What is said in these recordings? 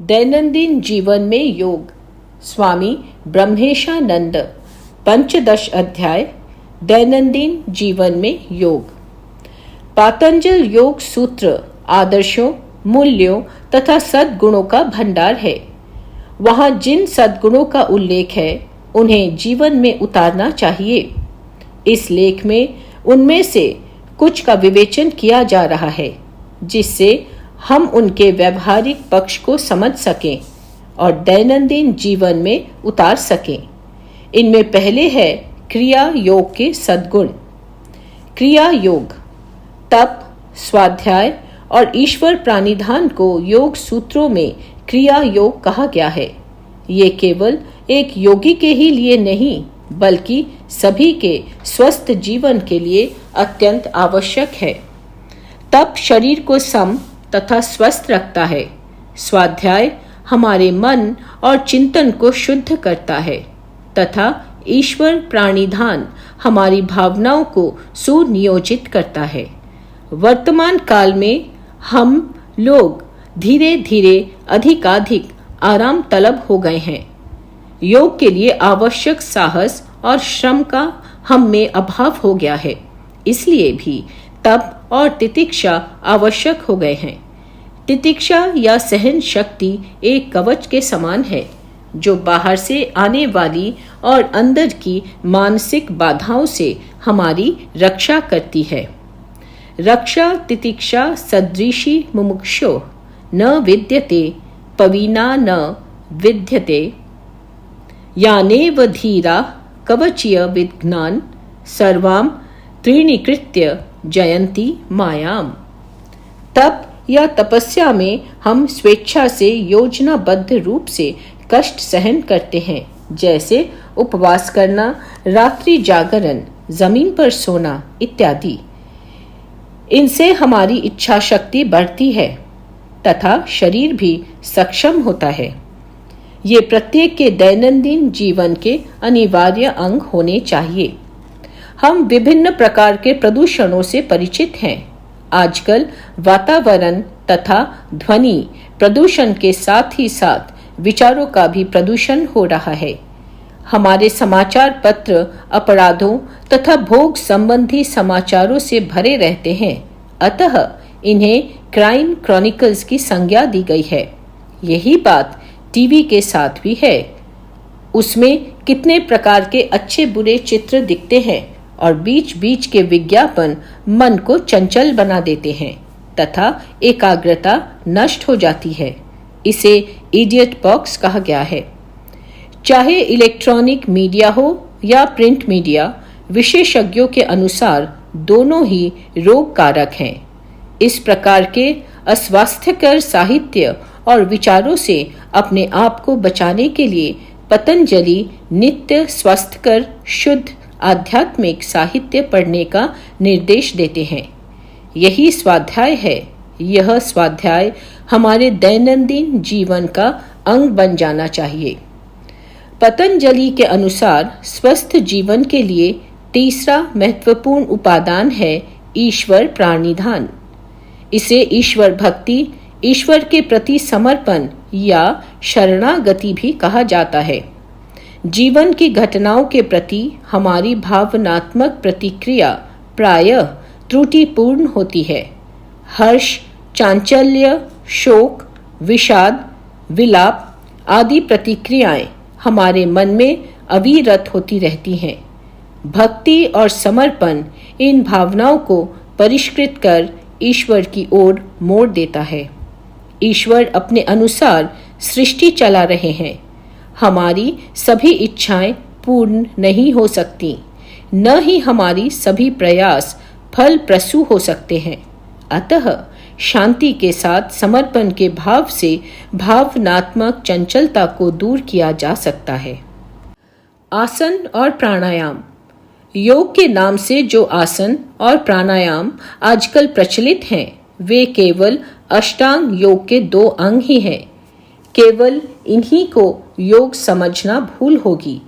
दैनंदिन जीवन में योग, स्वामी ब्रह्मेशानंद। पंचदश अध्याय, दैनंदिन जीवन में योग। पातंजल योग सूत्र आदर्शों, मूल्यों तथा सद्गुणों का भंडार है। वहाँ जिन सद्गुणों का उल्लेख है उन्हें जीवन में उतारना चाहिए। इस लेख में उनमें से कुछ का विवेचन किया जा रहा है जिससे हम उनके व्यवहारिक पक्ष को समझ सकें और दैनंदिन जीवन में उतार सकें। इनमें पहले है क्रिया योग के सद्गुण। क्रिया योग, तप, स्वाध्याय और ईश्वर प्राणिधान को योग सूत्रों में क्रिया योग कहा गया है। ये केवल एक योगी के ही लिए नहीं बल्कि सभी के स्वस्थ जीवन के लिए अत्यंत आवश्यक है। तप शरीर को सम तथा स्वस्थ रखता है। स्वाध्याय हमारे मन और चिंतन को शुद्ध करता है तथा ईश्वर प्राणिधान हमारी भावनाओं को सुनियोजित करता है। वर्तमान काल में हम लोग धीरे धीरे अधिकाधिक आराम तलब हो गए हैं। योग के लिए आवश्यक साहस और श्रम का हम में अभाव हो गया है, इसलिए भी तप और तितिक्षा आवश्यक हो गए हैं। तितिक्षा या सहन शक्ति एक कवच के समान है जो बाहर से आने वाली और अंदर की मानसिक बाधाओं से हमारी रक्षा करती है। रक्षा तितिक्षा सदृशी मुमुक्षो न विद्यते पविना न विद्यते यानेव धीरा कवचीय विघ्नान् सर्वाम त्रीणीकृत्य जयंती मायाम। तप या तपस्या में हम स्वेच्छा से योजनाबद्ध रूप से कष्ट सहन करते हैं, जैसे उपवास करना, रात्रि जागरण, जमीन पर सोना इत्यादि। इनसे हमारी इच्छा शक्ति बढ़ती है तथा शरीर भी सक्षम होता है। ये प्रत्येक के दैनंदिन जीवन के अनिवार्य अंग होने चाहिए। हम विभिन्न प्रकार के प्रदूषणों से परिचित हैं। आजकल वातावरण तथा ध्वनि प्रदूषण के साथ ही साथ विचारों का भी प्रदूषण हो रहा है। हमारे समाचार पत्र अपराधों तथा भोग संबंधी समाचारों से भरे रहते हैं, अतः इन्हें क्राइम क्रॉनिकल्स की संज्ञा दी गई है। यही बात टीवी के साथ भी है। उसमें कितने प्रकार के अच्छे बुरे चित्र दिखते हैं और बीच बीच के विज्ञापन मन को चंचल बना देते हैं तथा एकाग्रता नष्ट हो जाती है। इसे इडियट बॉक्स कहा गया है। चाहे इलेक्ट्रॉनिक मीडिया हो या प्रिंट मीडिया, विशेषज्ञों के अनुसार दोनों ही रोग कारक हैं। इस प्रकार के अस्वास्थ्यकर साहित्य और विचारों से अपने आप को बचाने के लिए पतंजलि नित्य स्वस्थकर शुद्ध आध्यात्मिक साहित्य पढ़ने का निर्देश देते हैं। यही स्वाध्याय है। यह स्वाध्याय हमारे दैनंदिन जीवन का अंग बन जाना चाहिए। पतंजलि के अनुसार स्वस्थ जीवन के लिए तीसरा महत्वपूर्ण उपादान है ईश्वर प्राणिधान। इसे ईश्वर भक्ति, ईश्वर के प्रति समर्पण या शरणागति भी कहा जाता है। जीवन की घटनाओं के प्रति हमारी भावनात्मक प्रतिक्रिया प्रायः त्रुटिपूर्ण होती है। हर्ष, चांचल्य, शोक, विषाद, विलाप आदि प्रतिक्रियाएं हमारे मन में अविरत होती रहती हैं। भक्ति और समर्पण इन भावनाओं को परिष्कृत कर ईश्वर की ओर मोड़ देता है। ईश्वर अपने अनुसार सृष्टि चला रहे हैं। हमारी सभी इच्छाएं पूर्ण नहीं हो सकती, न ही हमारी सभी प्रयास फलप्रसू हो सकते हैं। अतः शांति के साथ समर्पण के भाव से भावनात्मक चंचलता को दूर किया जा सकता है। आसन और प्राणायाम। योग के नाम से जो आसन और प्राणायाम आजकल प्रचलित हैं, वे केवल अष्टांग योग के 2 अंग ही हैं। केवल इन्हीं को योग समझना भूल होगी।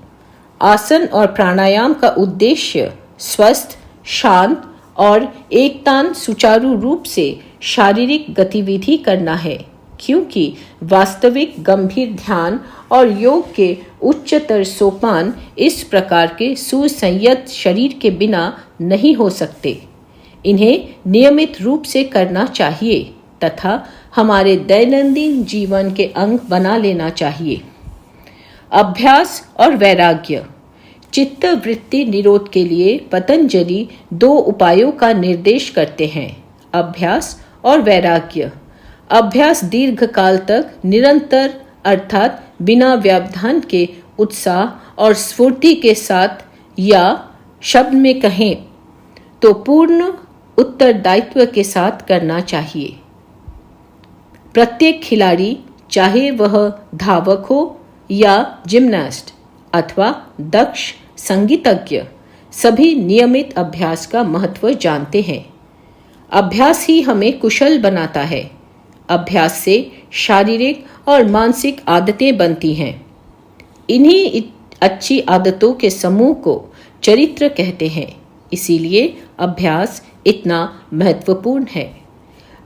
आसन और प्राणायाम का उद्देश्य स्वस्थ, शांत और एकतान सुचारू रूप से शारीरिक गतिविधि करना है। क्योंकि वास्तविक गंभीर ध्यान और योग के उच्चतर सोपान इस प्रकार के सुसंयत शरीर के बिना नहीं हो सकते। इन्हें नियमित रूप से करना चाहिए तथा हमारे दैनंदिन जीवन के अंग बना लेना चाहिए। अभ्यास और वैराग्य। चित्त वृत्ति निरोध के लिए पतंजलि 2 उपायों का निर्देश करते हैं, अभ्यास और वैराग्य। अभ्यास दीर्घ काल तक निरंतर अर्थात बिना व्यवधान के उत्साह और स्फूर्ति के साथ, या शब्द में कहें तो पूर्ण उत्तरदायित्व के साथ करना चाहिए। प्रत्येक खिलाड़ी, चाहे वह धावक हो या जिम्नास्ट अथवा दक्ष संगीतज्ञ, सभी नियमित अभ्यास का महत्व जानते हैं। अभ्यास ही हमें कुशल बनाता है। अभ्यास से शारीरिक और मानसिक आदतें बनती हैं। इन्हीं अच्छी आदतों के समूह को चरित्र कहते हैं। इसीलिए अभ्यास इतना महत्वपूर्ण है।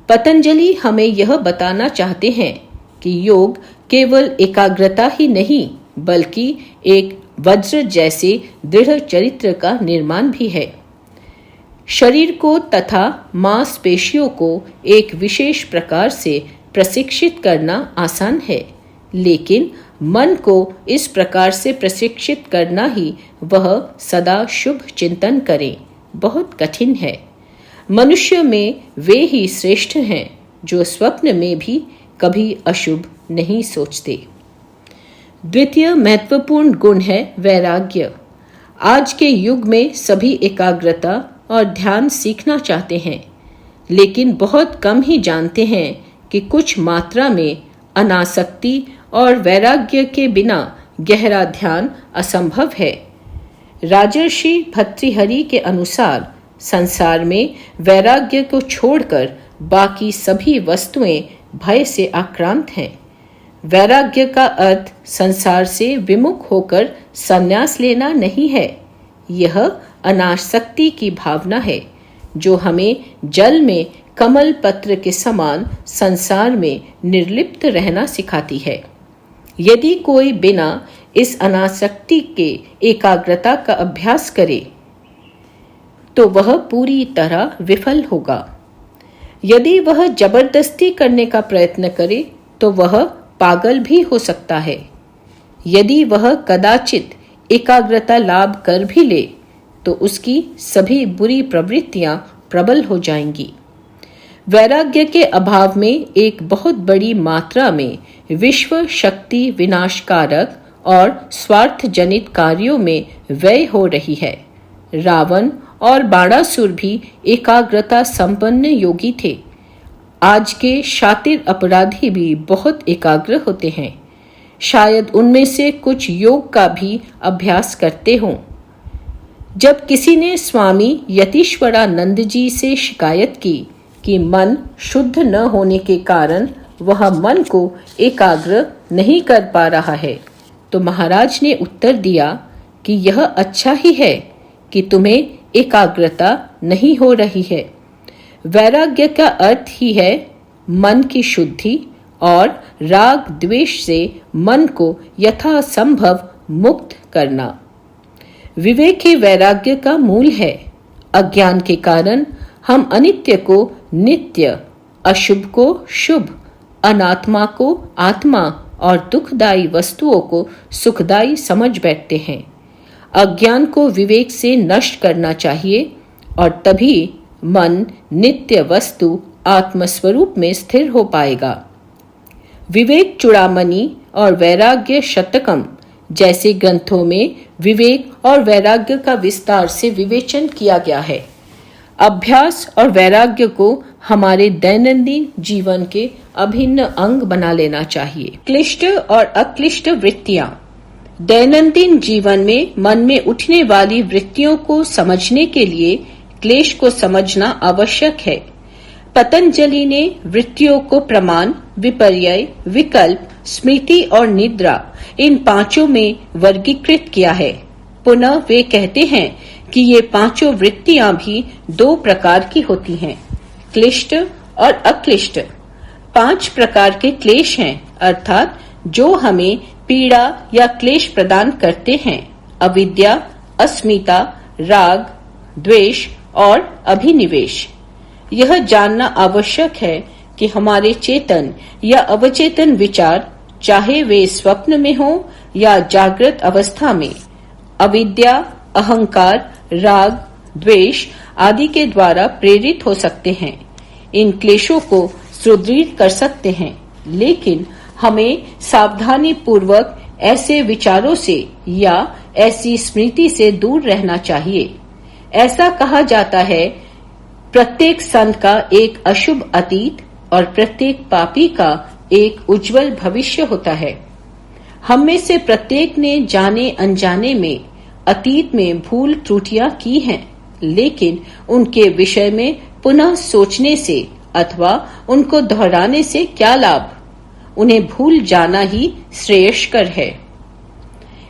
पतंजलि हमें यह बताना चाहते हैं कि योग केवल एकाग्रता ही नहीं बल्कि एक वज्र जैसे दृढ़ चरित्र का निर्माण भी है। शरीर को तथा मांसपेशियों को एक विशेष प्रकार से प्रशिक्षित करना आसान है, लेकिन मन को इस प्रकार से प्रशिक्षित करना ही वह सदा शुभ चिंतन करे बहुत कठिन है। मनुष्य में वे ही श्रेष्ठ हैं जो स्वप्न में भी कभी अशुभ नहीं सोचते। द्वितीय महत्वपूर्ण गुण है वैराग्य। आज के युग में सभी एकाग्रता और ध्यान सीखना चाहते हैं, लेकिन बहुत कम ही जानते हैं कि कुछ मात्रा में अनासक्ति और वैराग्य के बिना गहरा ध्यान असंभव है। राजर्षि भर्तृहरि के अनुसार संसार में वैराग्य को छोड़कर बाकी सभी वस्तुएं भय से आक्रांत हैं। वैराग्य का अर्थ संसार से विमुख होकर संन्यास लेना नहीं है। यह अनासक्ति की भावना है जो हमें जल में कमल पत्र के समान संसार में निर्लिप्त रहना सिखाती है। यदि कोई बिना इस अनासक्ति के एकाग्रता का अभ्यास करे तो वह पूरी तरह विफल होगा। यदि वह जबरदस्ती करने का प्रयत्न करे तो वह पागल भी हो सकता है। यदि वह कदाचित एकाग्रता लाभ कर भी ले तो उसकी सभी बुरी प्रवृत्तियां प्रबल हो जाएंगी। वैराग्य के अभाव में एक बहुत बड़ी मात्रा में विश्व शक्ति विनाशकारक और स्वार्थ जनित कार्यों में व्यय हो रही है। रावण और बाणासुर भी एकाग्रता संपन्न योगी थे। आज के शातिर अपराधी भी बहुत एकाग्र होते हैं। शायद उनमें से कुछ योग का भी अभ्यास करते हों। जब किसी ने स्वामी यतीश्वरानंद जी से शिकायत की कि मन शुद्ध न होने के कारण वह मन को एकाग्र नहीं कर पा रहा है, तो महाराज ने उत्तर दिया कि यह अच्छा ही है कि तुम्हें एकाग्रता नहीं हो रही है। वैराग्य का अर्थ ही है मन की शुद्धि और राग द्वेष से मन को यथासंभव मुक्त करना। विवेक ही वैराग्य का मूल है। अज्ञान के कारण हम अनित्य को नित्य, अशुभ को शुभ, अनात्मा को आत्मा और दुखदायी वस्तुओं को सुखदायी समझ बैठते हैं। अज्ञान को विवेक से नष्ट करना चाहिए और तभी मन नित्य वस्तु आत्मस्वरूप में स्थिर हो पाएगा। विवेक चूड़ामणि और वैराग्य शतकम जैसे ग्रंथों में विवेक और वैराग्य का विस्तार से विवेचन किया गया है। अभ्यास और वैराग्य को हमारे दैनंदिन जीवन के अभिन्न अंग बना लेना चाहिए। क्लिष्ट और अक्लिष्ट वृत्तियां। दैनंदिन जीवन में मन में उठने वाली वृत्तियों को समझने के लिए क्लेश को समझना आवश्यक है। पतंजलि ने वृत्तियों को प्रमाण, विपर्यय, विकल्प, स्मृति और निद्रा इन पांचों में वर्गीकृत किया है। पुनः वे कहते हैं कि ये पांचों वृत्तियां भी 2 प्रकार की होती हैं, क्लिष्ट और अक्लिष्ट। 5 प्रकार के क्लेश हैं, अर्थात जो हमें पीड़ा या क्लेश प्रदान करते हैं: अविद्या, अस्मिता, राग, द्वेष और अभिनिवेश। यह जानना आवश्यक है कि हमारे चेतन या अवचेतन विचार, चाहे वे स्वप्न में हो या जागृत अवस्था में, अविद्या, अहंकार, राग, द्वेष आदि के द्वारा प्रेरित हो सकते हैं। इन क्लेशों को सुदृढ़ कर सकते हैं, लेकिन हमें सावधानी पूर्वक ऐसे विचारों से या ऐसी स्मृति से दूर रहना चाहिए। ऐसा कहा जाता है, प्रत्येक संत का एक अशुभ अतीत और प्रत्येक पापी का एक उज्जवल भविष्य होता है। हम में से प्रत्येक ने जाने अनजाने में अतीत में भूल त्रुटियां की हैं, लेकिन उनके विषय में पुनः सोचने से अथवा उनको दोहराने से क्या लाभ? उन्हें भूल जाना ही श्रेयस्कर है।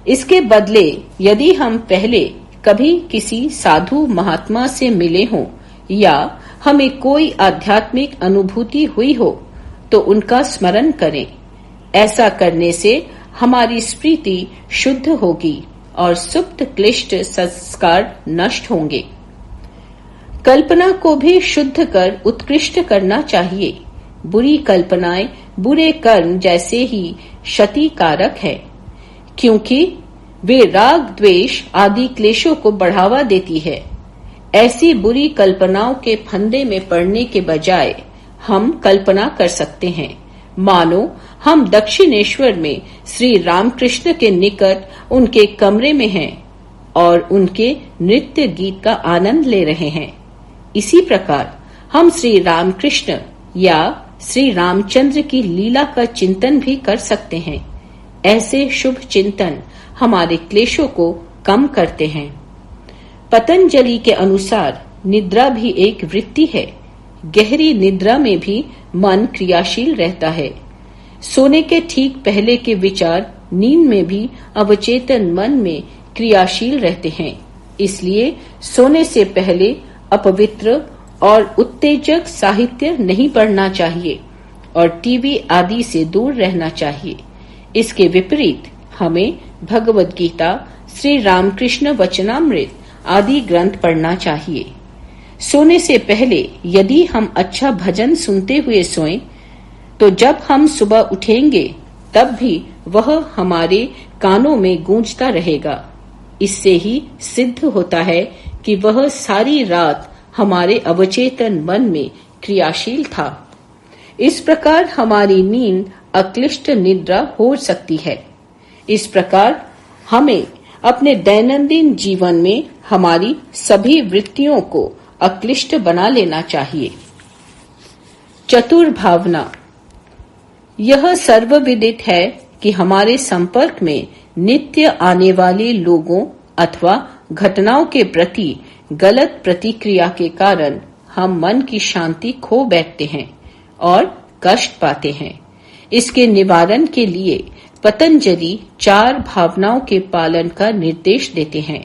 इसके बदले यदि हम पहले कभी किसी साधु महात्मा से मिले हों या हमें कोई आध्यात्मिक अनुभूति हुई हो तो उनका स्मरण करें। ऐसा करने से हमारी स्मृति शुद्ध होगी और सुप्त क्लिष्ट संस्कार नष्ट होंगे। कल्पना को भी शुद्ध कर उत्कृष्ट करना चाहिए। बुरी कल्पनाएं बुरे कर्म जैसे ही क्षतिकारक है, क्योंकि वे राग, द्वेष आदि क्लेशों को बढ़ावा देती है। ऐसी बुरी कल्पनाओं के फंदे में पड़ने के बजाय हम कल्पना कर सकते हैं मानो हम दक्षिणेश्वर में श्री रामकृष्ण के निकट उनके कमरे में हैं और उनके नृत्य गीत का आनंद ले रहे हैं। इसी प्रकार हम श्री रामकृष्ण या श्री रामचंद्र की लीला का चिंतन भी कर सकते हैं। ऐसे शुभ चिंतन हमारे क्लेशों को कम करते हैं। पतंजलि के अनुसार निद्रा भी एक वृत्ति है। गहरी निद्रा में भी मन क्रियाशील रहता है। सोने के ठीक पहले के विचार नींद में भी अवचेतन मन में क्रियाशील रहते हैं। इसलिए सोने से पहले अपवित्र और उत्तेजक साहित्य नहीं पढ़ना चाहिए और टीवी आदि से दूर रहना चाहिए। इसके विपरीत हमें भगवद गीता, श्री रामकृष्ण वचनामृत आदि ग्रंथ पढ़ना चाहिए। सोने से पहले यदि हम अच्छा भजन सुनते हुए सोएं, तो जब हम सुबह उठेंगे तब भी वह हमारे कानों में गूंजता रहेगा। इससे ही सिद्ध होता है कि वह सारी रात हमारे अवचेतन मन में क्रियाशील था। इस प्रकार हमारी नींद अक्लिष्ट निद्रा हो सकती है। इस प्रकार हमें अपने दैनंदिन जीवन में हमारी सभी वृत्तियों को अक्लिष्ट बना लेना चाहिए। चतुर्भावना। यह सर्वविदित है कि हमारे संपर्क में नित्य आने वाले लोगों अथवा घटनाओं के प्रति गलत प्रतिक्रिया के कारण हम मन की शांति खो बैठते हैं और कष्ट पाते हैं। इसके निवारण के लिए पतंजलि 4 भावनाओं के पालन का निर्देश देते हैं,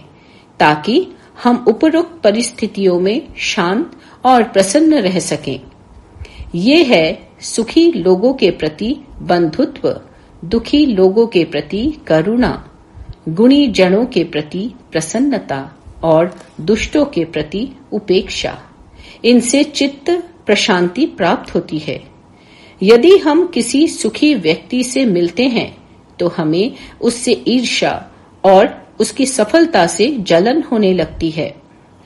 ताकि हम उपरोक्त परिस्थितियों में शांत और प्रसन्न रह सकें। ये है सुखी लोगों के प्रति बंधुत्व, दुखी लोगों के प्रति करुणा, गुणी जनों के प्रति प्रसन्नता और दुष्टों के प्रति उपेक्षा। इनसे चित्त प्रशांति प्राप्त होती है। यदि हम किसी सुखी व्यक्ति से मिलते हैं तो हमें उससे ईर्ष्या और उसकी सफलता से जलन होने लगती है।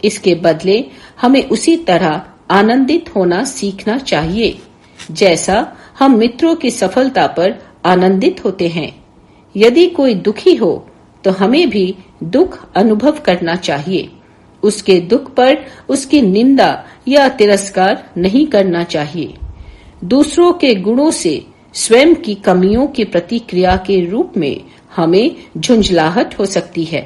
इसके बदले हमें उसी तरह आनंदित होना सीखना चाहिए जैसा हम मित्रों की सफलता पर आनंदित होते हैं। यदि कोई दुखी हो तो हमें भी दुख अनुभव करना चाहिए। उसके दुख पर उसकी निंदा या तिरस्कार नहीं करना चाहिए। दूसरों के गुणों से स्वयं की कमियों की प्रतिक्रिया के रूप में हमें झुंझलाहट हो सकती है।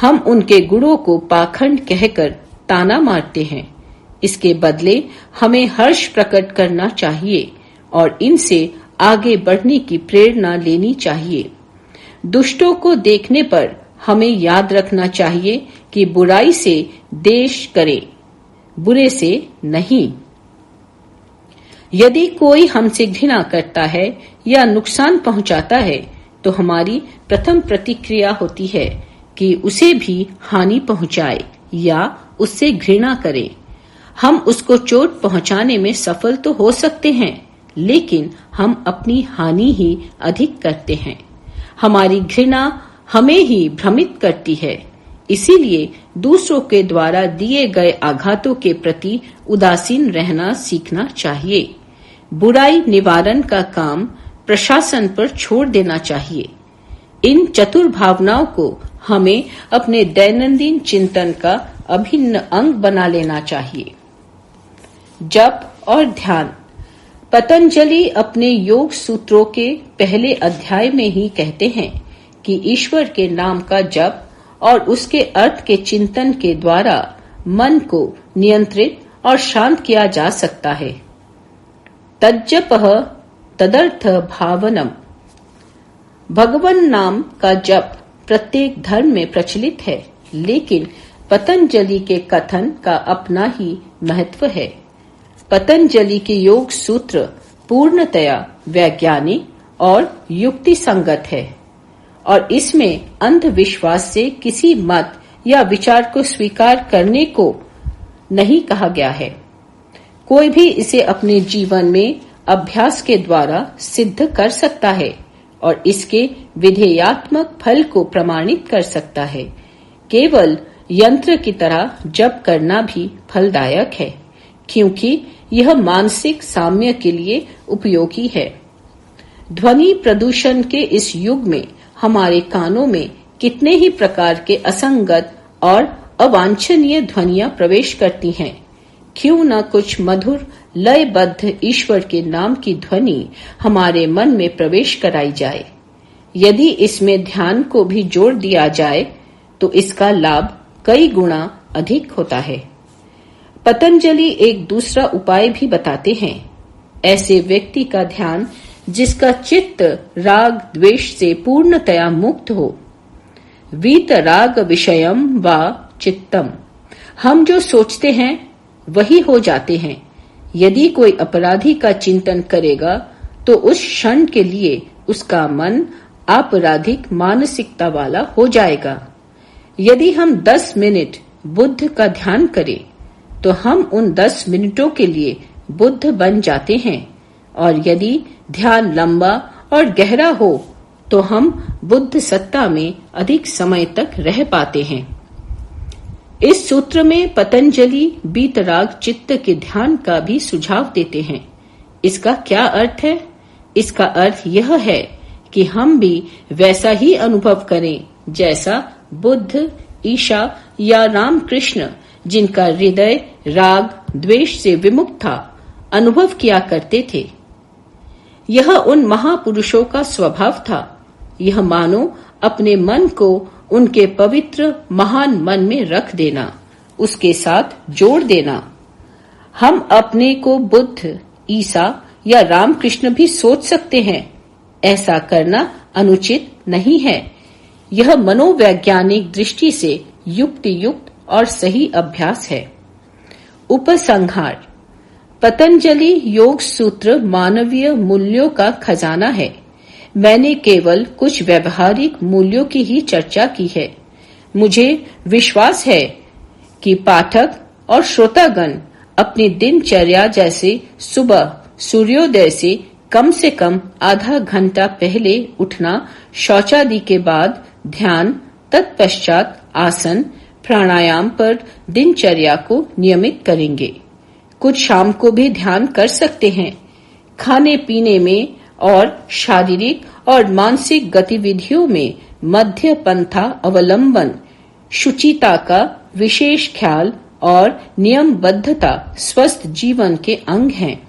हम उनके गुणों को पाखंड कहकर ताना मारते हैं। इसके बदले हमें हर्ष प्रकट करना चाहिए और इनसे आगे बढ़ने की प्रेरणा लेनी चाहिए। दुष्टों को देखने पर हमें याद रखना चाहिए कि बुराई से देश करें, बुरे से नहीं। यदि कोई हमसे घृणा करता है या नुकसान पहुंचाता है तो हमारी प्रथम प्रतिक्रिया होती है कि उसे भी हानि पहुंचाए या उससे घृणा करें। हम उसको चोट पहुंचाने में सफल तो हो सकते हैं, लेकिन हम अपनी हानि ही अधिक करते हैं। हमारी घृणा हमें ही भ्रमित करती है। इसीलिए दूसरों के द्वारा दिए गए आघातों के प्रति उदासीन रहना सीखना चाहिए। बुराई निवारण का काम प्रशासन पर छोड़ देना चाहिए। इन चतुर भावनाओं को हमें अपने दैनंदिन चिंतन का अभिन्न अंग बना लेना चाहिए। जप और ध्यान। पतंजलि अपने योग सूत्रों के पहले अध्याय में ही कहते हैं कि ईश्वर के नाम का जप और उसके अर्थ के चिंतन के द्वारा मन को नियंत्रित और शांत किया जा सकता है। तज्जपः तदर्थ भावनम। भगवान नाम का जप प्रत्येक धर्म में प्रचलित है, लेकिन पतंजलि के कथन का अपना ही महत्व है। पतंजलि के योग सूत्र पूर्णतया वैज्ञानिक और युक्ति संगत है और इसमें अंधविश्वास से किसी मत या विचार को स्वीकार करने को नहीं कहा गया है। कोई भी इसे अपने जीवन में अभ्यास के द्वारा सिद्ध कर सकता है और इसके विधेयात्मक फल को प्रमाणित कर सकता है। केवल यंत्र की तरह जप करना भी फलदायक है, क्योंकि यह मानसिक साम्य के लिए उपयोगी है। ध्वनि प्रदूषण के इस युग में हमारे कानों में कितने ही प्रकार के असंगत और अवांछनीय ध्वनियां प्रवेश करती हैं। क्यों न कुछ मधुर लयबद्ध ईश्वर के नाम की ध्वनि हमारे मन में प्रवेश कराई जाए। यदि इसमें ध्यान को भी जोड़ दिया जाए तो इसका लाभ कई गुना अधिक होता है। पतंजलि एक दूसरा उपाय भी बताते हैं। ऐसे व्यक्ति का ध्यान जिसका चित्त राग द्वेष से पूर्णतया मुक्त हो। वीत राग विषयम वा चित्तम। हम जो सोचते हैं वही हो जाते हैं। यदि कोई अपराधी का चिंतन करेगा तो उस क्षण के लिए उसका मन आपराधिक मानसिकता वाला हो जाएगा। यदि हम 10 मिनट बुद्ध का ध्यान करें तो हम उन 10 मिनटों के लिए बुद्ध बन जाते हैं, और यदि ध्यान लंबा और गहरा हो तो हम बुद्ध सत्ता में अधिक समय तक रह पाते हैं। इस सूत्र में पतंजलि बीतराग चित्त के ध्यान का भी सुझाव देते हैं। इसका क्या अर्थ है? इसका अर्थ यह है कि हम भी वैसा ही अनुभव करें जैसा बुद्ध, ईशा या रामकृष्ण, जिनका हृदय राग द्वेष से विमुक्त था, अनुभव किया करते थे। यह उन महापुरुषों का स्वभाव था। यह मानो अपने मन को उनके पवित्र महान मन में रख देना, उसके साथ जोड़ देना। हम अपने को बुद्ध, ईसा या रामकृष्ण भी सोच सकते हैं। ऐसा करना अनुचित नहीं है। यह मनोवैज्ञानिक दृष्टि से युक्ति युक्त और सही अभ्यास है। उपसंहार। पतंजलि योग सूत्र मानवीय मूल्यों का खजाना है। मैंने केवल कुछ व्यवहारिक मूल्यों की ही चर्चा की है। मुझे विश्वास है कि पाठक और श्रोतागण अपनी दिनचर्या जैसे सुबह सूर्योदय से कम आधा घंटा पहले उठना, शौचादि के बाद ध्यान, तत्पश्चात आसन प्राणायाम पर दिनचर्या को नियमित करेंगे। कुछ शाम को भी ध्यान कर सकते हैं। खाने पीने में और शारीरिक और मानसिक गतिविधियों में मध्य पंथा अवलंबन, शुचिता का विशेष ख्याल और नियमबद्धता स्वस्थ जीवन के अंग हैं।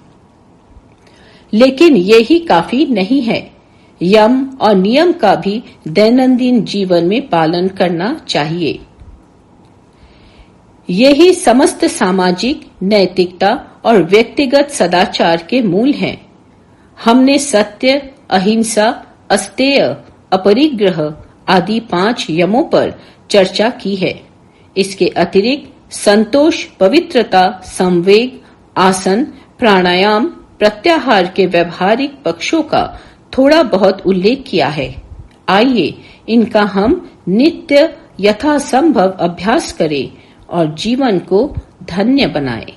लेकिन यही काफी नहीं है। यम और नियम का भी दैनंदिन जीवन में पालन करना चाहिए। यही समस्त सामाजिक नैतिकता और व्यक्तिगत सदाचार के मूल हैं। हमने सत्य, अहिंसा, अस्तेय, अपरिग्रह आदि 5 यमों पर चर्चा की है। इसके अतिरिक्त संतोष, पवित्रता, संवेग, आसन, प्राणायाम, प्रत्याहार के व्यवहारिक पक्षों का थोड़ा बहुत उल्लेख किया है। आइए इनका हम नित्य यथासंभव अभ्यास करें और जीवन को धन्य बनाएं।